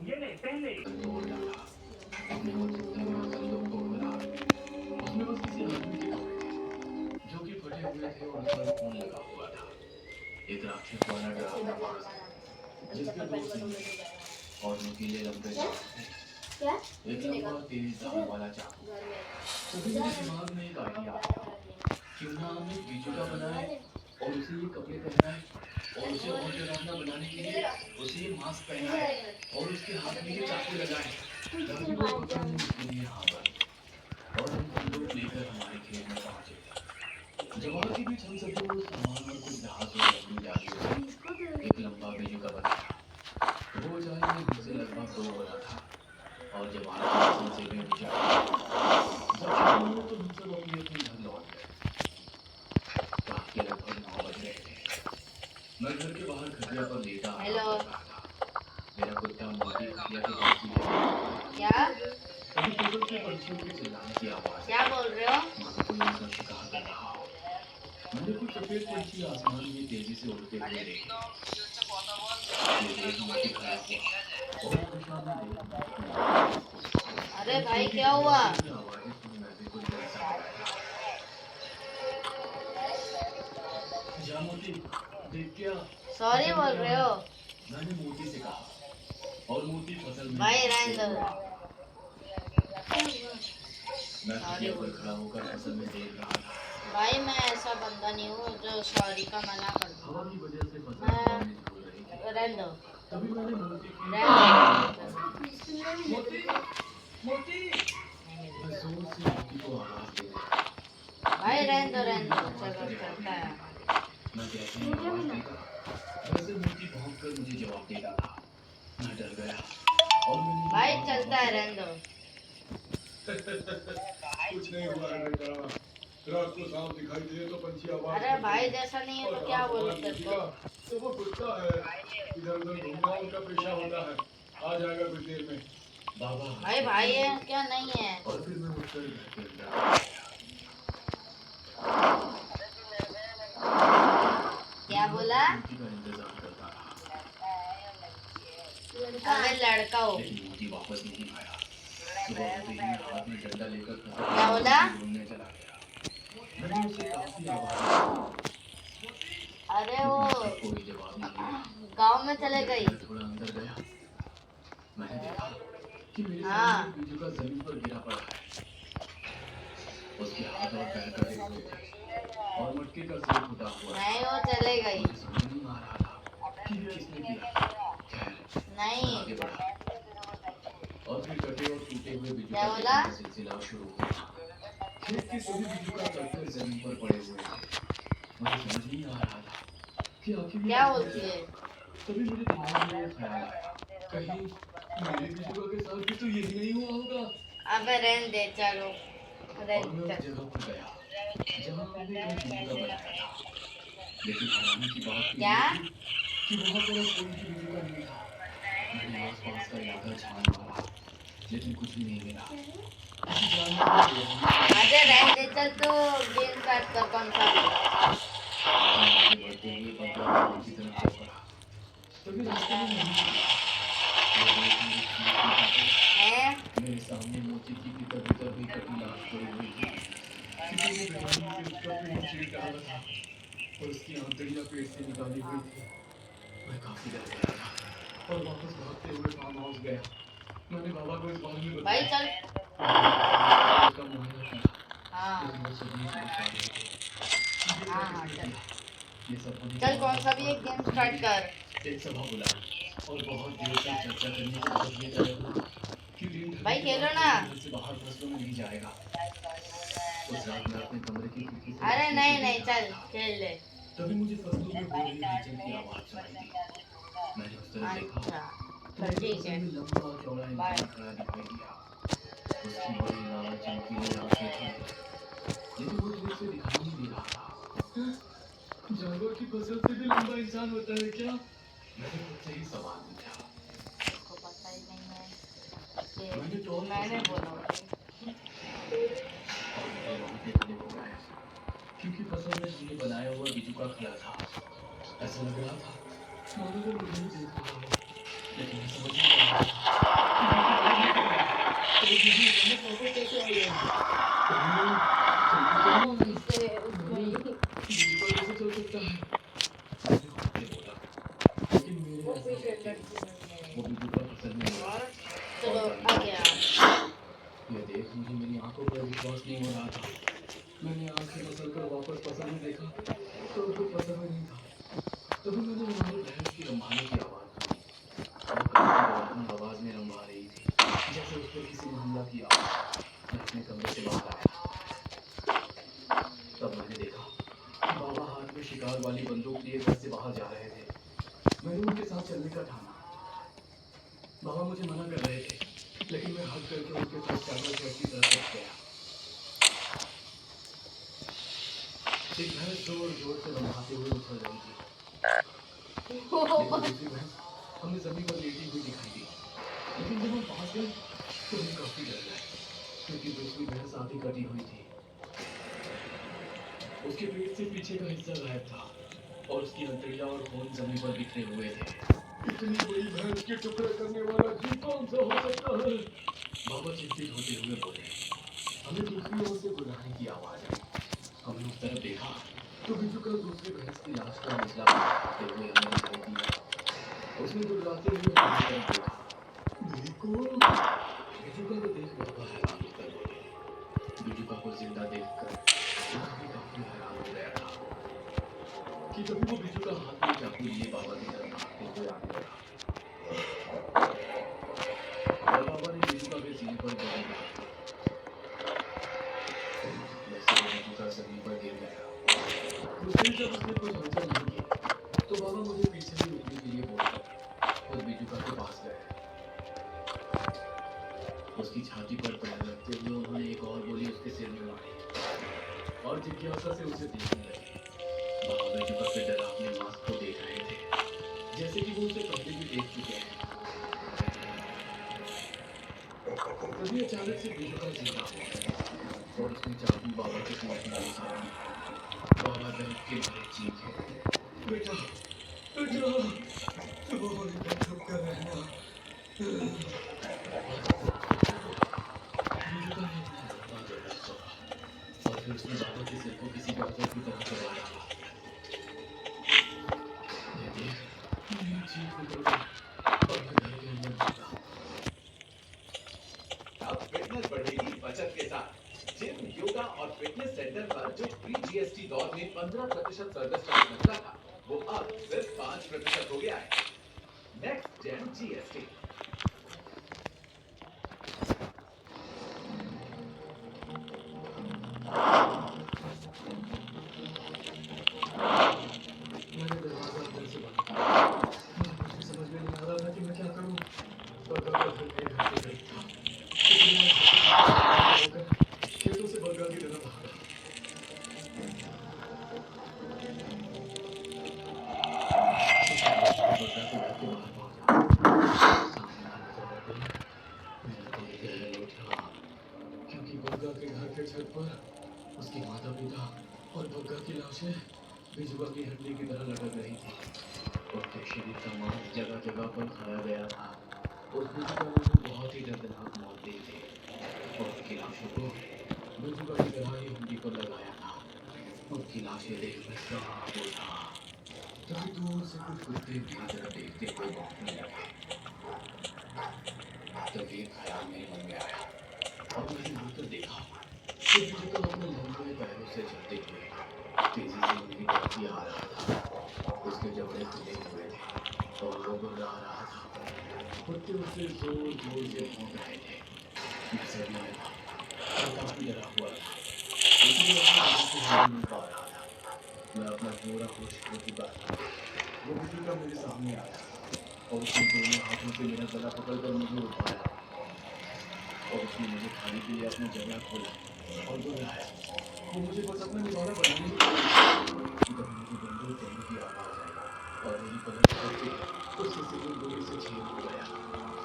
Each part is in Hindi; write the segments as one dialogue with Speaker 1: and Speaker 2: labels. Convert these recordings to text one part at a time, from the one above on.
Speaker 1: ये ले पहन ले।
Speaker 2: तोड़ डाला। अपने और जितने भी मसालों को मिला, उसमें बस किसी आदमी के कपड़े थे जो कि फटे हुए थे और उस पर खून लगा हुआ था। एक राक्षस वाला डरावना मांस था जिसके दो सींग और नुकीले लंबे दांत थे। एक लंबा तेज धार वाला चाकू। तभी मेरे दिमाग में एक आइडिया आया, क्यों ना हम एक बिजुका बनाए और उसे ये कपड़े पहनाए और उसे और डरावना बनाने के लिए उसे ये मास्क पहनाए और उसके हाथ में ये चाकू लगाए ताकि वो पकड़ने उसके लिए हाँ बने। और हम बंदूक लेकर हमारे खेत में पहुंचे। जवाब के बीच हम सभी ने उस सामान और कुछ घास और लकड़ी डाली और एक लंबा बिजुका बनाया। वो ऊंचाई में हमसे लगभग 2 गुना था और जब आग की रोशनी से भी ऊंचा था। जब शाम हुई तो हम सब अपने अपने घर लौट गए। रात के लगभग 9 बज रहे थे। मैं घर के बाहर खटिया पर लेटा आराम कर रहा था। मेरा कुत्ता मोटी खटिया के पास ही लेटा हुआ था। क्या? तभी केबल से पंछियों के चिल्लाने की आवाज। क्या बोल रहे हो? मानो कोई उनका शिकार कर रहा हो। मैंने कुछ सफेद पंछी आसमान में तेजी से उड़ते हुए देखे। ये देख मोती खड़ा हुआ और परेशान में देख। अरे भाई क्या हुआ? आवाजें सुन मैं भी कुछ देर सा बैठा। जा मोती, देख क्या? सॉरी बोल रहे हो? मैंने मोती से कहा और मोती फसल में भाई रहने दो। मैं खटिया पर खड़ा होकर फसल में देख रहा था। भाई मैं ऐसा बंदा नहीं हूँ जो सॉरी का मना कर दूँ। हवा की वजह से फसल हवा में झूल रही थी। रहने दो। तभी मैंने मोती की मोती मोती मैं जोर से मोती को आवाज दे दिया। भाई रहने दो चलो करता है। मैं जैसे ही आवाज देता वैसे मोती भौंक कर मुझे जवाब देता था। मैं डर गया और मैंने भाई चलता है रहने दो। कुछ नहीं हुआ है बेटा। रात को सांप दिखाई दे तो पंछी आवाज। अरे भाई जैसा नहीं है तो क्या बोलो तेरे को? तो वो कुत्ता है, इधर उधर घूमना उनका पेशा होता है। आ जाएगा कुछ देर में। बाबा भाई भाई है क्या नहीं है? और फिर मैं उठकर घर के अंदर क्या बोला? का इंतजार करता रहा। अबे लड़का हो। लेकिन मोती वापस नहीं आया। सुबह होते ही हाथ में डंडा लेकर क्या बोला? घूमने चला गया। मैंने उसे काफी आवाज। अरे वो कोई जवाब नहीं दिया। गांव में चले गई। मैं थोड़ा अंदर गया। मैंने देखा कि मेरे सामने एक बिजू का जमीन पर गिरा पड़ा है। उसके हाथ और पैर कटे हुए थे और मटके का सिर फूटा हुआ। नहीं वो चले गई। मुझे समझ नहीं आ रहा था कि ये किसने किया। खैर नहीं आगे बढ़ा और फिर कटे और टूटे हुए बिजू का सिलसिला शुरू हुआ। खेत के सभी बिजू का कटकर जमीन पर पड़े हुए थे। मुझे समझ नहीं आ रहा था कि आखिर क्या होती है। तभी मुझे दिमाग में एक ख्याल आया, कहीं मेरे बिजुआ के साथ भी तो यही नहीं हुआ होगा। अबे रहने दे चलो। और मैं उस जगह पर गया जहाँ हमने कल बिजुआ बनाया था। लेकिन हैरानी की बात क्या कि वहाँ पर अब कोई भी बिजुआ नहीं था। मैंने आसपास का इलाका छान मारा लेकिन कुछ भी नहीं मिला। अरे रहने दे चल तू गेम स्टार्ट कर कौन सा भी। आगे बढ़ते हुए बंदर की तरफ चल पड़ा। तभी रास्ते में नहीं मेरे सामने मोती की भीतर भीतर हुई कटी लाश पड़ी हुई थी। किसी ने बेरहमी से उसका पेट चीर डाला था और उसकी आंतड़ियां पेट से निकाली हुई थी। मैं काफी डर गया था और वापस भागते हुए फार्म हाउस गया। मैंने बाबा को इस बारे में बताया। भाई चल उसका मुआयना किया। हाँ लेकिन वो सभी समझ पा रहे थे। हाँ चल चल कौन सा भी एक गेम स्टार्ट कर। एक सभा बुलाई और बहुत देर तक चर्चा करने के बाद ये तय हुआ कि दिन भाई खेलो ना से बाहर फसलों में नहीं जाएगा। उस रात मैं अपने कमरे की खिड़की से अरे नहीं नहीं चल खेल ले। तभी मुझे फसलों में हो रही हलचल की आवाज सुनाई दी। मैंने उस तरफ देखा तो ठीक है लंबा चौड़ा इंसान खड़ा दिखाई दिया। उसकी बड़ी लाल चमकीली आंखें थी लेकिन वो दूर से दिखाई नहीं दे रहा था। जानवर की फसल से भी लंबा इंसान होता है क्या? मैंने खुद से ही सवाल पूछा। आपको पता ही नहीं है। मैंने बोला और मेरे रोंगटे खड़े हो गए क्योंकि फसल में हमने बनाया हुआ बिजुका खड़ा था। ऐसा लग रहा था मानो वो मुझे ही देख रहा हो लेकिन मैं समझ नहीं पा रहा था नहीं हो रहा था। मैंने आंखें मसल कर वापस पसंद में देखा तो उसको पसंद में नहीं था। तभी मैंने हमारे बहन की रंभाने की आवाज़ सुनी। वो कहीं आवाज़ में रंभा रही थी, जैसे उस पर किसी ने हमला किया। मैं अपने कमरे से बाहर आया, तब मैंने देखा कि बाबा हाथ में शिकार वाली बंदूक लिए घर से बाहर जा रहे थे। मैंने उनके साथ चलने का ठाना। बाबा मुझे मना कर रहे थे, लेकिन मैं हट करके उनके साथ चादर शेड की तरफ पहुंच गया। एक भैंस जोर जोर से रंभाते हुए उछल रही थी, लेकिन दूसरी भैंस हमें जमीन पर लेटी हुई दिखाई दी। लेकिन जब हम पास गए तो हम काफी डर गए, क्योंकि दूसरी भैंस आधी कटी हुई थी। उसके पेट से पीछे का हिस्सा गायब था और उसकी हथेलियां और खून जमीन पर बिखरे हुए थे। इतनी बड़ी भैंस के टुकड़े करने वाला जीव कौन सा हो सकता है? बाबा चिंतित होते हुए बोले। हमें दूसरी ओर से बुलाने की आवाज आई। हमने उस तरफ देखा तो बिजू का दूसरी भैंस की लाश का निचला भाग आते हुए हमें दिखाई दिया। उसने गुर्राते हुए हमारी तरफ देखा। बिल्कुल, बिजू का को देख बाबा हैरान होकर बोले। बिजू का को जिंदा देखकर मैं भी काफी हैरान हो गया था कि तभी वो बिजू का हाथ में चाकू लिए बाबा की तरफ भागते हुए आने लगा। और बाबा ने बिजू का के सीने पर गोली मार दी। वैसे वो बिजू का जमीन पर गिर गया। कुछ देर जब उसने कुछ हलचल नहीं की तो बाबा मुझे पीछे से रुकने के लिए बोलकर खुद बिजुका के पास गए। उसकी छाती पर पैर रखते हुए उन्होंने एक और गोली उसके सिर में मारी और जिज्ञासा से उसे देखने लगे। बाबा बिजुका के डरावने मास्क को देख रहे थे, जैसे कि वो उसे पहले भी देख चुके हैं। तभी अचानक से बिजुका जिंदा हुआ और उसने चाकू बाबा के पीठ में घुसा दिया। बाबा दर्द के मारे चीखे। बेटा, बेटा, और इधर छुप कर रहना। बिजुका ने अपना लंबा गला खोला और फिर उसने बाबा के सिर को किसी गाजर की तरह दबा डाला। ये देख मेरी चीख निकल गई और मैं घर के अंदर भागा।
Speaker 1: अब फिटनेस बढ़ेगी बचत के साथ। जिम, योगा और फिटनेस सेंटर पर जो प्री जीएसटी दौर में 15% सर्विस चार्ज लगता था, वो अब सिर्फ 5% हो गया है। Next gen GST.
Speaker 2: मैंने दरवाजा अंदर से बंद किया। मुझे कुछ भी समझ में नहीं आ रहा था कि मैं क्या करूं। बग्गा का घर मेरे घर के करीब था, इसलिए मैं होकर खेतों से बग्गा की तरफ भागा। बग्गा के घर के बाहर पहुंचा। सामने आ नजर पड़ते ही मेरा दिल दहल उठा, क्योंकि बग्गा के घर के छत पर उसके माता पिता और बग्गा की लाशें बिजुआ की हड्डी की तरह लटक रही थी। उसके शरीर का मांस जगह जगह पर खाया गया था। उस बिजुआ ने उन्हें बहुत ही दर्दनाक मौत दी थी और उसकी लाशों को बिजुआ की तरह ही हड्डी पर लगाया था। उसकी लाशें देख मैं कांप उठा। तभी दूर से कुछ कुत्ते मेरी तरफ देखते हुए भौंकने लगे। तभी एक ख्याल मेरे मन में आया और मैंने मुड़कर देखा कि बिजुआ अपने लंबे पैरों से चलते हुए तेजी से मेरी तरफ ही आ रहा था। उसके जबड़े खुले हुए थे और वो गुर्रा रहा था। कुत्ते उसे जोर जोर से भौंक रहे थे। मैं सदमे में था और काफी डरा हुआ था, इसलिए अपनी आंखों से हिल नहीं पा रहा था। मैं अपना पूरा होश खो चुका था। वो बिजुका मेरे सामने आया और उसने दोनों हाथों से मेरा गला पकड़कर मुझे उठाया और उसने मुझे खाने के लिए अपना जबड़ा खोला और बुलाया। वो मुझे बस अपना निवाला बनाने के लिए कि तभी मुझे बंदूक चलने की आवाज आई और मेरी पलक झपकते उसके सिर में गोली से छेद हो गया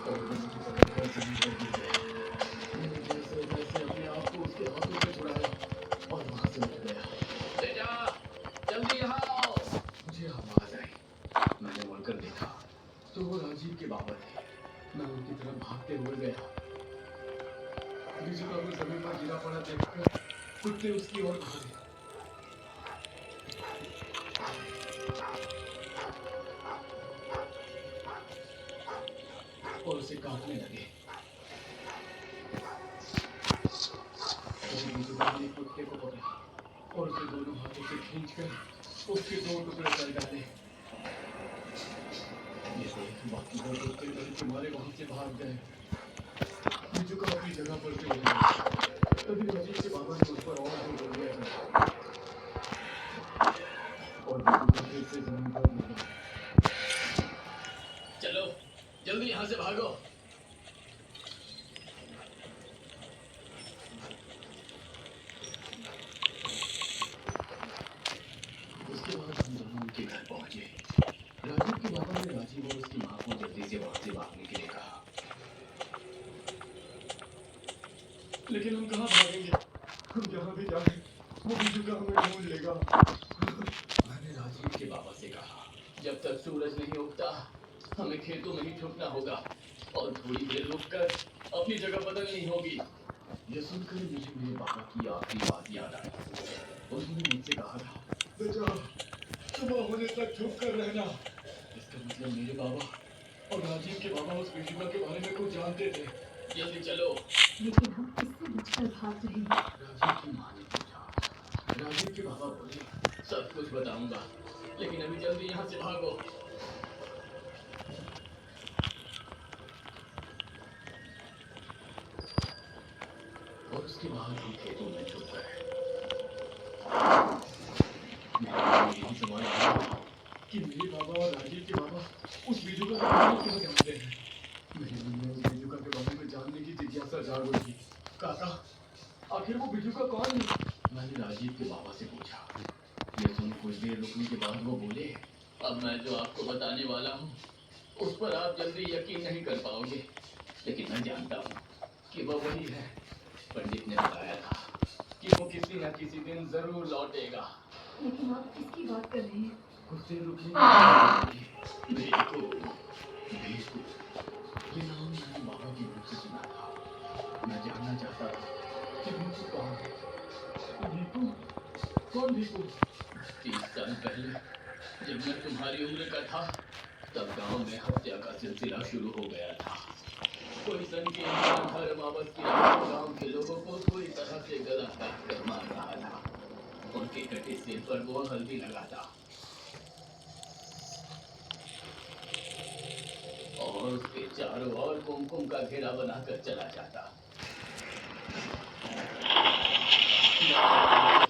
Speaker 2: और वो मुझे पकड़कर जमीन पर गिर गया। मैंने जैसे तैसे अपने आप को उसके हाथों से छुड़ाया और वहां से उठ गया। बेटा, जल्दी यहाँ आओ। मुझे आवाज आई। मैंने मुड़कर देखा तो वो राजीव के बाबा थे। मैं उनकी तरफ भागते हुए गया। बिजुका को जमीन पर गिरा पड़ा देखकर कुत्ते उसकी ओर भागे और उसे काटने लगे। तभी बीजूका ने कुत्ते को पकड़ा और उसे दोनों हाथों से खींचकर उसके दो टुकड़े कर डाले। ये देख बाकी दो कुत्ते डर के मारे वहां से भाग गए। बीजूका अपनी जगह पर से उठ गया। तभी राजीव के बाबा ने उस पर और दो गोलियां चलाई और बीजूका फिर से जमीन पर गिर गया। चलो जल्दी यहाँ से भागो। उसके बाद हम दोनों उनके घर पहुंचे। राजीव के बाबा ने राजीव और उसकी माँ को जल्दी से वहां से भागने के लिए कहा। लेकिन हम कहाँ भागेंगे? हम जहाँ भी जाएं, वो बीजूका हमें ढूंढ लेगा। मैंने राजीव के बाबा से कहा, जब तक सूरज नहीं उगता हमें खेतों में ही छुपना होगा और थोड़ी देर रुककर अपनी जगह बदलनी होगी। यह सुनकर मुझे मेरे बाबा की आखिरी बात याद आई। उन्होंने मुझसे कहा था, बेटा सुबह होने तक छुप कर रहना। इसका मतलब मेरे बाबा और राजीव के बाबा उस बीजूका के बारे में कुछ जानते थे। जल्दी चलो।
Speaker 3: लेकिन हम किससे बचकर भाग रहे हैं?
Speaker 2: राजीव की माँ ने पूछा। राजीव के बाबा बोले, सब कुछ बताऊंगा, लेकिन अभी जल्दी यहाँ से भागो। और उसके बाद हम खेतों में छुप गए। यही सवाल था कि मेरे बाबा और राजीव के बाबा उस बीजूका के बारे में क्यों जानते हैं। मेरे मन में उस बीजूका के बारे में जानने की जिज्ञासा जाग उठी। काका, आखिर वो बीजूका कौन है? मैंने राजीव के बाबा से पूछा। ये सुन कुछ देर रुकने के बाद वो बोले, अब मैं जो आपको बताने वाला हूँ उस पर आप जल्दी यकीन नहीं कर पाओगे, लेकिन मैं जानता हूँ कि वो वही है। पंडित ने बताया था कि वो किसी न किसी दिन जरूर लौटेगा।
Speaker 3: लेकिन आप किसकी बात कर रहे हैं?
Speaker 2: कुछ देर रुकने के बाद भेकू, भेकू, ये नाम मैंने बाबा की मुख से सुना था। मैं जानना चाहता था कि भेकू कौन है। भेकू? कौन भेकू? 30 साल पहले जब मैं तुम्हारी उम्र का था तब गांव में हत्या का सिलसिला शुरू हो गया था। कोई संकीर्ण हर अमावस की रात को गांव के लोगों को पूरी तरह से गला काट कर मार रहा था। उनके कटे सिर पर वो हल्दी लगाता और उसके चारों ओर कुमकुम का घेरा बनाकर चला जाता।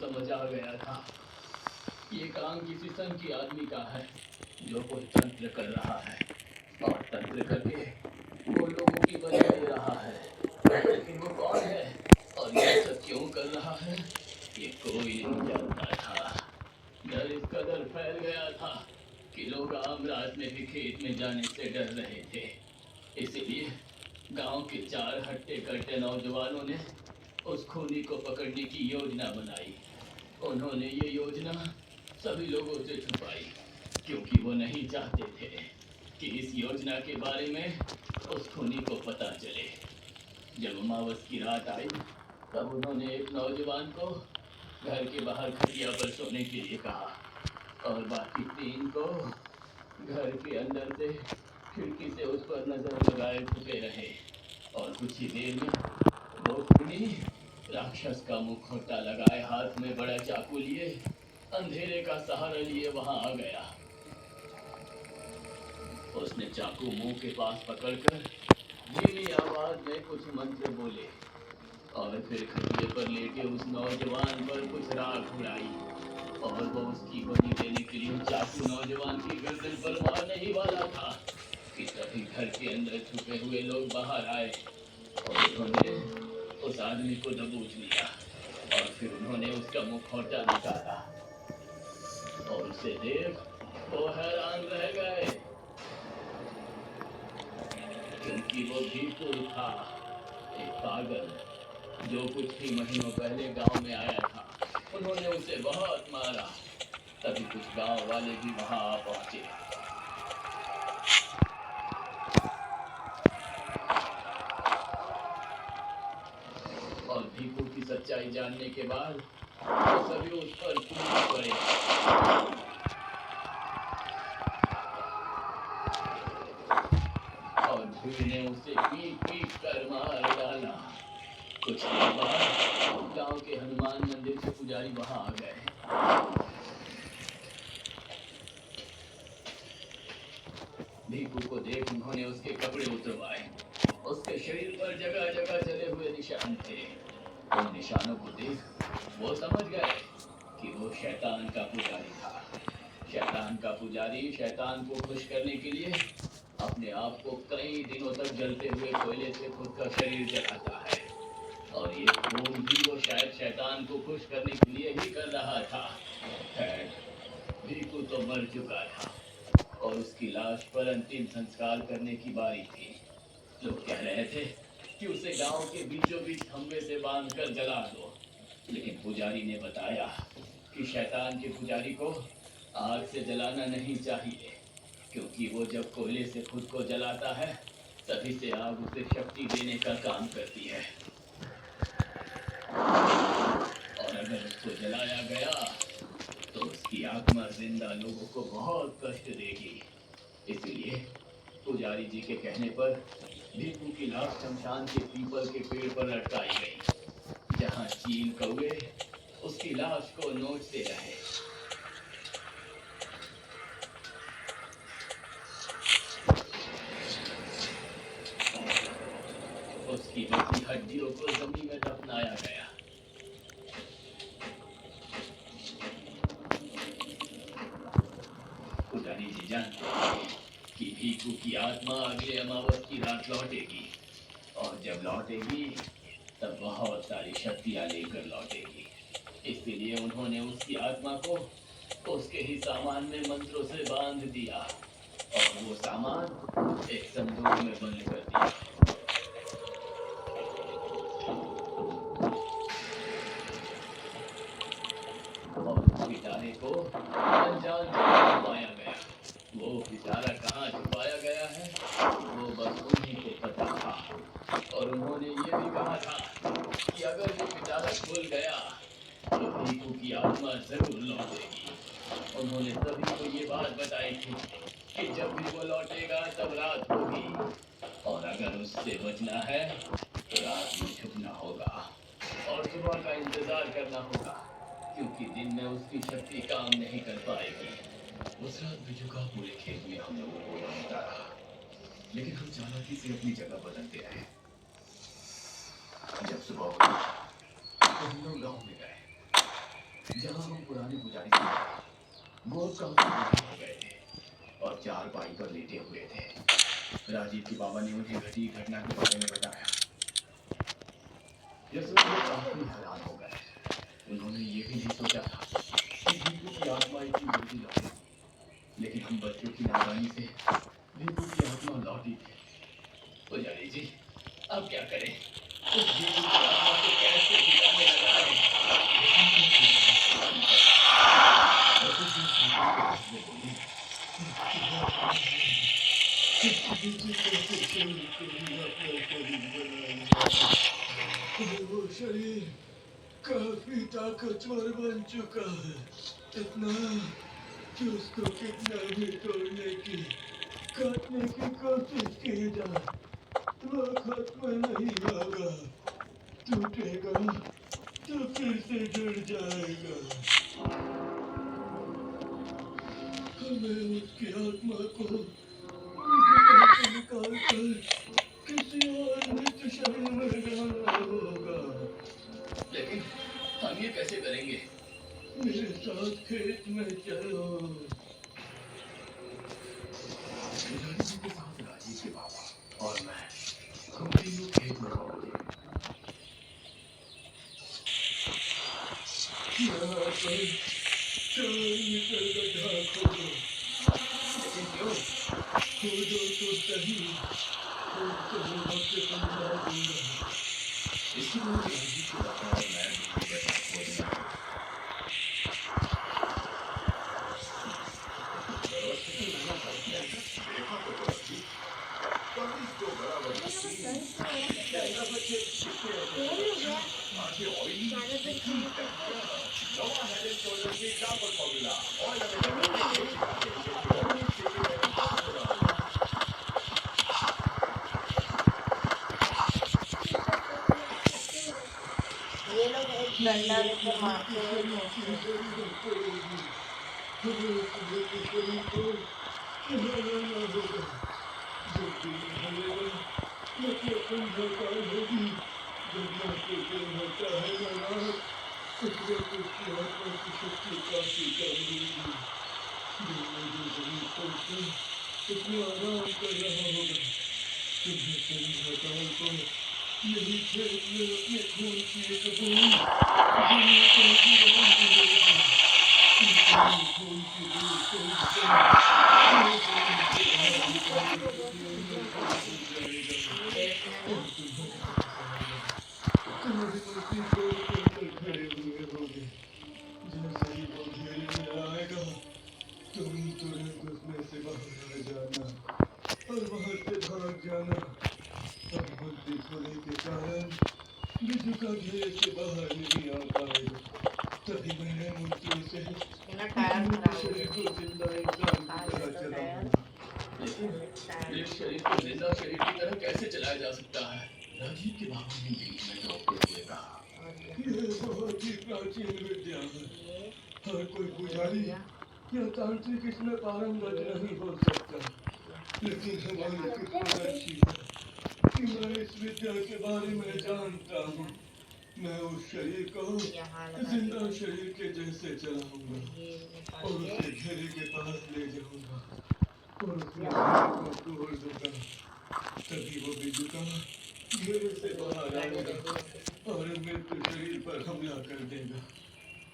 Speaker 2: समझ आ गया था ये काम किसी संकी आदमी का है जो कोई तंत्र कर रहा है और तंत्र करके वो लोगों की बदला ले रहा है। लेकिन वो कौन है और ये सब क्यों कर रहा है ये कोई नहीं जानता था। डर इस कदर फैल गया था कि लोग आम रात में भी खेत में जाने से डर रहे थे। इसीलिए गांव के 4 हट्टे कट्टे नौजवानों ने उस खूनी को पकड़ने की योजना बनाई। उन्होंने ये योजना सभी लोगों से छुपाई क्योंकि वो नहीं चाहते थे कि इस योजना के बारे में उस खूनी को पता चले। जब अमावस की रात आई तब उन्होंने एक नौजवान को घर के बाहर खटिया पर सोने के लिए कहा और बाकी 3 को घर के अंदर से खिड़की से उस पर नजर लगाए छुपे रहे। और कुछ ही देर में वो खूनी राक्षस का मुखौटा लगाए हाथ में बड़ा चाकू लिए अंधेरे का सहारा लिए वहां आ गया। उसने चाकू मुंह के पास पकड़कर धीमी आवाज में कुछ मंत्र बोले और फिर खटिए पर लेटे उस नौजवान पर कुछ राख उड़ाई और वो उसकी बलि देने के लिए चाकू नौजवान की गर्दन पर मारने ही वाला था कि तभी घर के अंदर छुपे हुए लोग बाहर आए और उन्होंने उस आदमी को दबोच लिया और फिर उन्होंने उसका मुखौटा निकाला और उसे देख वो हैरान रह गए क्योंकि वो भीतुर था, एक पागल जो कुछ ही महीनों पहले गांव में आया था। उन्होंने उसे बहुत मारा। तभी कुछ गांव वाले भी वहां आ पहुंचे। और भीकू की सच्चाई जानने के बाद वो सभी उस पर कूद पड़े और भीड़ ने उसे पीट पीट कर मार डाला। कुछ देर बाद गांव के हनुमान मंदिर से पुजारी वहां आ गए। भीखू को देख उन्होंने उसके कपड़े उतरवाए। उसके शरीर पर जगह जगह जले हुए निशान थे। उन निशानों को देख वो समझ गए कि वो शैतान का पुजारी था। शैतान का पुजारी शैतान को खुश करने के लिए अपने आप को कई दिनों तक जलते हुए कोयले से खुद का शरीर जलाता है, और ये खून भी वो शायद शैतान को खुश करने के लिए ही कर रहा था। खैर, भीखू तो मर चुका था और उसकी लाश पर अंतिम संस्कार करने की बारी थी। लोग कह रहे थे कि उसे गांव के बीचों बीच खंभे से बांधकर जला दो, लेकिन पुजारी ने बताया कि शैतान के पुजारी को आग से जलाना नहीं चाहिए, क्योंकि वो जब कोयले से खुद को जलाता है तभी से आग उसे शक्ति देने का काम करती है, और अगर उसको जलाया गया तो उसकी आत्मा जिंदा लोगों को बहुत कष्ट देगी। इसलिए पुजारी जी के कहने पर भीखू की लाश शमशान के पीपल के पेड़ पर लटकाई गई, जहां चील कौवे उसकी लाश को नोचते रहे। उसकी बची हड्डियों को जमीन में दफनाया गया। पुजारी जी जानते हैं कि भीखू की आत्मा अगले अमावस की रात लौटेगी, और जब लौटेगी तब बहुत सारी शक्तियां लेकर लौटेगी। इसलिए उन्होंने उसकी आत्मा को उसके ही सामान में मंत्रों से बांध दिया, और वो सामान एक संदूक में बंद कर दिया। और पिटारे को अनजान जगह छुपाया गया। वो पिटारा कहाँ छुपाया गया है वो बस उन्हीं को पता था, और उन्होंने ये भी कहा था कि अगर ये पिटारा खुल गया तो भीखू की आत्मा जरूर लौटेगी। उन्होंने सभी को ये बात बताई थी कि जब भी वो लौटेगा तब रात होगी, और अगर उससे बचना है तो रात में छुपना होगा और सुबह का इंतजार करना होगा, क्योंकि दिन में उसकी शक्ति काम नहीं कर पाएगी।
Speaker 1: उस रात बिजुका पूरे खेत में हम लोगों को ढूंढता रहा, लेकिन हम चालाकी से अपनी जगह बदलते रहे। जब सुबह हुई तो हम लोग गांव में गए, जहां हम पुराने पुजारी से मिले। वो काफी बूढ़े हो गए थे और चारपाई पर लेटे हुए थे। राजीव के बाबा ने मुझे घटी घटना के बारे में बताया। यह सुनकर वो काफी हैरान हो गए। उन्होंने ये भी नहीं सोचा था कि भीखू की आत्मा इतनी जल्दी लौटेगी, लेकिन हम बच्चों की नादानी से भीखू की आत्मा लौटी थी।
Speaker 2: पुजारी जी, अब क्या करें? उस भीखू की आत्मा को कैसे ठिकाने लगाएं?
Speaker 4: वो शरीर काफी ताकतवर बन चुका है, इतना कि उसको कितना भी तोड़ने की काटने की कोशिश की जाए वो खत्म नहीं होगा। टूटेगा तो फिर से जुड़ जाएगा। हमें उसकी आत्मा को निकाल कर किसी और मृत शरीर में डालना होगा।
Speaker 2: लेकिन हम ये कैसे करेंगे?
Speaker 4: मेरे साथ खेत में चलो।
Speaker 1: पुजारी जी के साथ राजीव के बाबा और मैं, हम तीनों खेत में पहुंचे।
Speaker 4: यहाँ पर चार मीटर गड्ढा खोदो।
Speaker 2: लेकिन क्यों?
Speaker 4: खोदो तो सही, खोद कर वक्त समझा दूंगा।
Speaker 1: इसके बाद राजीव के बाबा और मैं भी गड्ढा खोदने लगे। देखा तो राजीव, कभी तो बराबर आगे ऑयली नवा हेड एंड शोल्डर के डाबर फॉर्मूला ऑयल
Speaker 5: डंडा लेकर मारते हुए
Speaker 4: इसमें आराम कर रहा होगा। तुम्हें चंद्रकाल को यही खेत में अपने खून की एक बूंद जमीन पर गिरा मिलेगी। खून की बूंद को तुम्हारी मूर्ति को खड़े हुए होगे। जैसे ही वो घेरे में आएगा तुम तुरंत उसमें से बाहर आ जाना और वहां से भाग जाना। अब बुद्धि खोने के कारण बिजू का घेरे से बाहर नहीं आ पाएगा। तभी मैंने मूर्तियों से
Speaker 5: बिना टायर
Speaker 4: मूर्ति
Speaker 5: खराब हो
Speaker 4: शरीर
Speaker 5: गया।
Speaker 4: को जिंदा इंसान की तरह चलाऊंगा।
Speaker 2: लेकिन एक शरीर को जिंदा शरीर की तरह कैसे चलाया जा सकता है? राजीव के बाबू ने भी मैं डॉक्टर हुए कहा।
Speaker 4: यह बहुत ही प्राचीन विद्या है। हर कोई पुजारी या तांत्रिक इसमें पारंगत नहीं हो सकता। लेकिन हमारी किस्मत अच्छी है कि मैं इस विद्या के बारे में जानता हूँ। मैं उस शरीर को जिंदा शरीर के जैसे चलाऊंगा और उसे घेरे के पास ले जाऊंगा और उसमें को तोड़ दूंगा। तभी वो बिजुका घेरे से बाहर आएगा और मृत शरीर पर हमला कर देगा।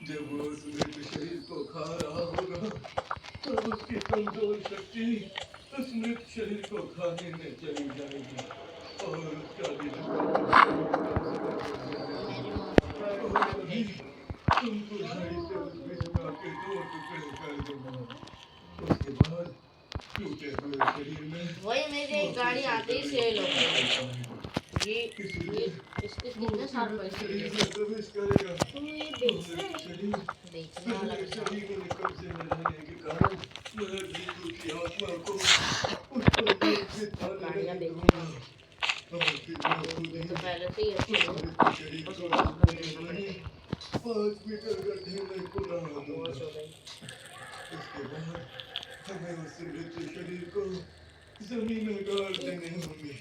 Speaker 4: जब वो उस मृत शरीर को खा रहा होगा तब उसकी कमजोर शक्ति उस मृत शरीर को खाने में चली जाएगी और उसका तुम पुजारी से उस बिजुका के 2 टुकड़े कर देना। उसके बाद टूटे हुए शरीर में
Speaker 5: वही मेरी एक गाड़ी आते ही सेल हो गई। ये इसके कितने साल पैसे
Speaker 4: शरीर
Speaker 5: दिए?
Speaker 4: में प्रवेश करेगा।
Speaker 3: तुम ये बेच रहे हो?
Speaker 4: शरीर
Speaker 5: बेचने वाला
Speaker 4: पहले
Speaker 5: बंदा।
Speaker 4: शरीर में कब्जे में रहने के कारण मैं बिजू की आत्मा को उस पर नियंत्रित
Speaker 5: गाड़ियाँ
Speaker 4: करने
Speaker 5: बेचने
Speaker 4: दूंगा
Speaker 5: वाला।
Speaker 4: और फिर मैं खुद
Speaker 5: ये
Speaker 4: ही
Speaker 5: तो पहले से ही अच्छे
Speaker 4: उस
Speaker 5: हैं।
Speaker 4: मृत शरीर
Speaker 5: बस
Speaker 4: को
Speaker 5: वो काम करना पड़ेगा।
Speaker 4: 5 मीटर गड्ढे में कुदा
Speaker 5: बहुत
Speaker 4: दूंगा।
Speaker 5: हो गई।
Speaker 4: उसके बाद हमें उस मृत शरीर को जमीन में गाड़ देने होंगे।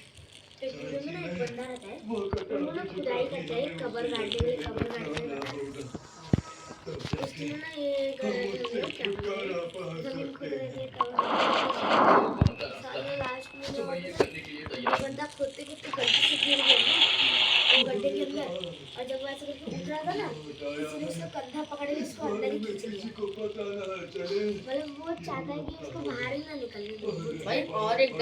Speaker 3: एक वीडियो में ना एक बंदा रहता है,
Speaker 4: वो कटा
Speaker 3: वो ना
Speaker 4: बिजुका
Speaker 3: खुदाई
Speaker 4: भी
Speaker 3: करता है,
Speaker 4: हमें
Speaker 3: कब्र
Speaker 4: उससे
Speaker 3: गाड़ने में,
Speaker 4: जमीन
Speaker 3: कब्र
Speaker 4: में
Speaker 3: गाड़ने में।
Speaker 4: बचाना होगा। तब
Speaker 3: उसके
Speaker 4: जाके
Speaker 3: में ना ये
Speaker 4: हम
Speaker 3: गलत
Speaker 4: उससे
Speaker 3: है, क्या
Speaker 4: छुटकारा पा
Speaker 3: जमीन खुद
Speaker 4: सकते
Speaker 3: रहती है,
Speaker 4: हैं।
Speaker 3: कब्र गाड़ने में।
Speaker 2: कौन सा रास्ता
Speaker 3: साले
Speaker 2: है
Speaker 3: लास्ट में
Speaker 2: जो
Speaker 3: जो
Speaker 2: मैं ये
Speaker 3: होता है
Speaker 2: करने के लिए
Speaker 3: ना,
Speaker 2: तैयार हूँ?
Speaker 3: बंदा खोदते खोदते गलती से गिर गया ना वो गड्ढे के अंदर, और जब वो ऐसे करके उठ रहा था ना किसी ने उसका कंधा पकड़ के उसको अंदर ही खींच
Speaker 4: किसी
Speaker 3: लिया।
Speaker 4: को पता ना चले।
Speaker 3: मतलब वो चाहता है कि उसको बाहर ही ना निकलने दे।
Speaker 5: भाई और एक